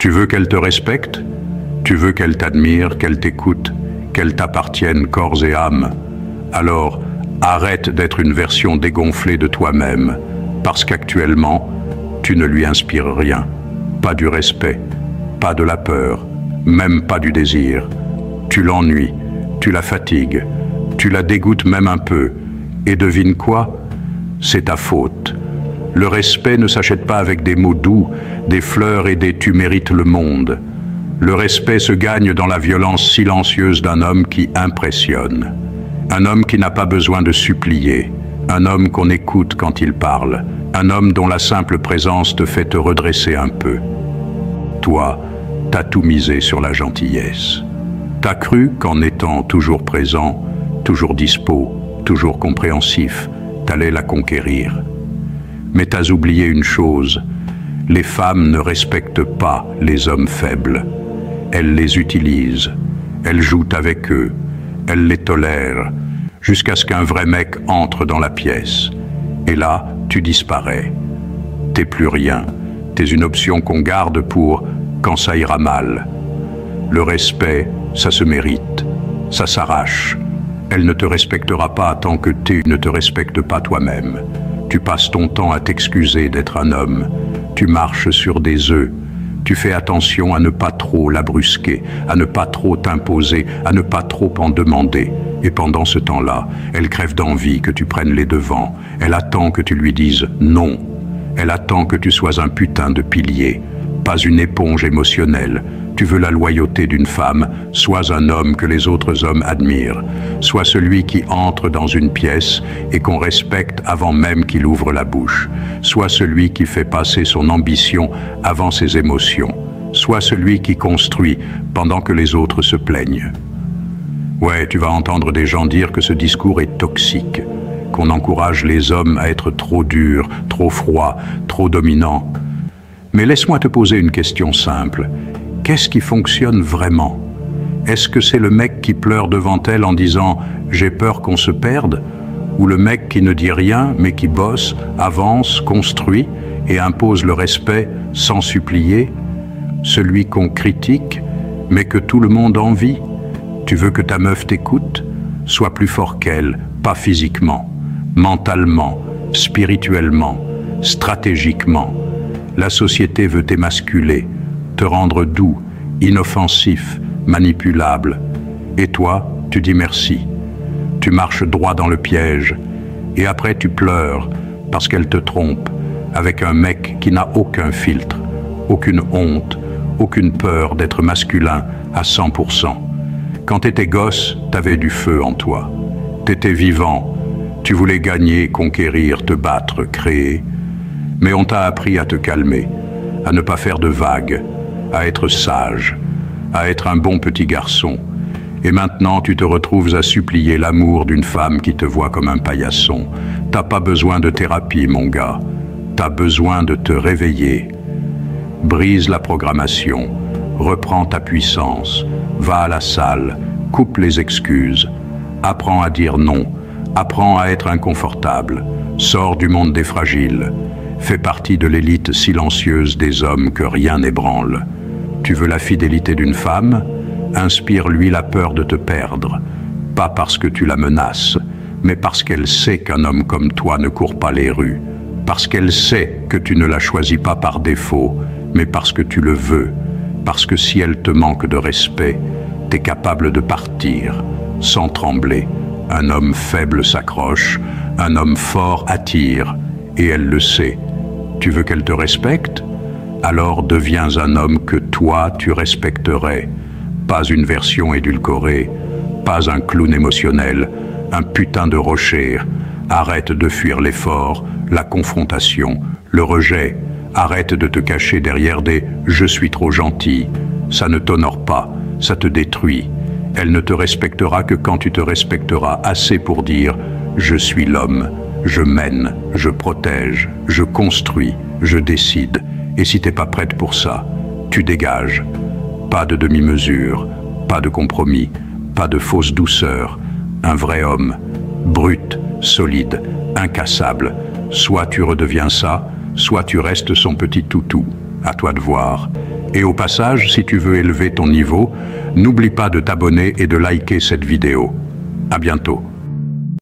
Tu veux qu'elle te respecte? Tu veux qu'elle t'admire, qu'elle t'écoute, qu'elle t'appartienne corps et âme? Alors, arrête d'être une version dégonflée de toi-même, parce qu'actuellement, tu ne lui inspires rien. Pas du respect, pas de la peur, même pas du désir. Tu l'ennuies, tu la fatigues, tu la dégoûtes même un peu. Et devine quoi? C'est ta faute. Le respect ne s'achète pas avec des mots doux, des fleurs et des « tu mérites le monde ». Le respect se gagne dans la violence silencieuse d'un homme qui impressionne. Un homme qui n'a pas besoin de supplier. Un homme qu'on écoute quand il parle. Un homme dont la simple présence te fait te redresser un peu. Toi, t'as tout misé sur la gentillesse. T'as cru qu'en étant toujours présent, toujours dispo, toujours compréhensif, t'allais la conquérir. Mais t'as oublié une chose, les femmes ne respectent pas les hommes faibles. Elles les utilisent, elles jouent avec eux, elles les tolèrent, jusqu'à ce qu'un vrai mec entre dans la pièce. Et là, tu disparais. T'es plus rien, t'es une option qu'on garde pour quand ça ira mal. Le respect, ça se mérite, ça s'arrache. Elle ne te respectera pas tant que tu ne te respectes pas toi-même. Tu passes ton temps à t'excuser d'être un homme. Tu marches sur des œufs. Tu fais attention à ne pas trop la brusquer, à ne pas trop t'imposer, à ne pas trop en demander. Et pendant ce temps-là, elle crève d'envie que tu prennes les devants. Elle attend que tu lui dises non. Elle attend que tu sois un putain de pilier, pas une éponge émotionnelle. Tu veux la loyauté d'une femme, sois un homme que les autres hommes admirent. Sois celui qui entre dans une pièce et qu'on respecte avant même qu'il ouvre la bouche. Sois celui qui fait passer son ambition avant ses émotions. Sois celui qui construit pendant que les autres se plaignent. Ouais, tu vas entendre des gens dire que ce discours est toxique, qu'on encourage les hommes à être trop durs, trop froids, trop dominants. Mais laisse-moi te poser une question simple. Qu'est-ce qui fonctionne vraiment? Est-ce que c'est le mec qui pleure devant elle en disant « j'ai peur qu'on se perde » ou le mec qui ne dit rien mais qui bosse, avance, construit et impose le respect sans supplier? Celui qu'on critique mais que tout le monde envie? Tu veux que ta meuf t'écoute? Sois plus fort qu'elle, pas physiquement, mentalement, spirituellement, stratégiquement. La société veut t'émasculer, te rendre doux, inoffensif, manipulable. Et toi, tu dis merci. Tu marches droit dans le piège. Et après, tu pleures parce qu'elle te trompe avec un mec qui n'a aucun filtre, aucune honte, aucune peur d'être masculin à 100%. Quand t'étais gosse, t'avais du feu en toi. T'étais vivant. Tu voulais gagner, conquérir, te battre, créer. Mais on t'a appris à te calmer, à ne pas faire de vagues, à être sage, à être un bon petit garçon. Et maintenant, tu te retrouves à supplier l'amour d'une femme qui te voit comme un paillasson. T'as pas besoin de thérapie, mon gars. T'as besoin de te réveiller. Brise la programmation, reprends ta puissance, va à la salle, coupe les excuses, apprends à dire non, apprends à être inconfortable, sors du monde des fragiles, fais partie de l'élite silencieuse des hommes que rien n'ébranle. Tu veux la fidélité d'une femme? Inspire-lui la peur de te perdre, pas parce que tu la menaces, mais parce qu'elle sait qu'un homme comme toi ne court pas les rues, parce qu'elle sait que tu ne la choisis pas par défaut, mais parce que tu le veux, parce que si elle te manque de respect, t'es capable de partir, sans trembler. Un homme faible s'accroche, un homme fort attire, et elle le sait. Tu veux qu'elle te respecte? Alors deviens un homme que toi tu respecterais, pas une version édulcorée, pas un clown émotionnel, un putain de rocher. Arrête de fuir l'effort, la confrontation, le rejet. Arrête de te cacher derrière des « je suis trop gentil ». Ça ne t'honore pas, ça te détruit. Elle ne te respectera que quand tu te respecteras assez pour dire « je suis l'homme, je mène, je protège, je construis, je décide ». Et si t'es pas prête pour ça, tu dégages. Pas de demi-mesure, pas de compromis, pas de fausse douceur. Un vrai homme, brut, solide, incassable. Soit tu redeviens ça, soit tu restes son petit toutou. À toi de voir. Et au passage, si tu veux élever ton niveau, n'oublie pas de t'abonner et de liker cette vidéo. À bientôt.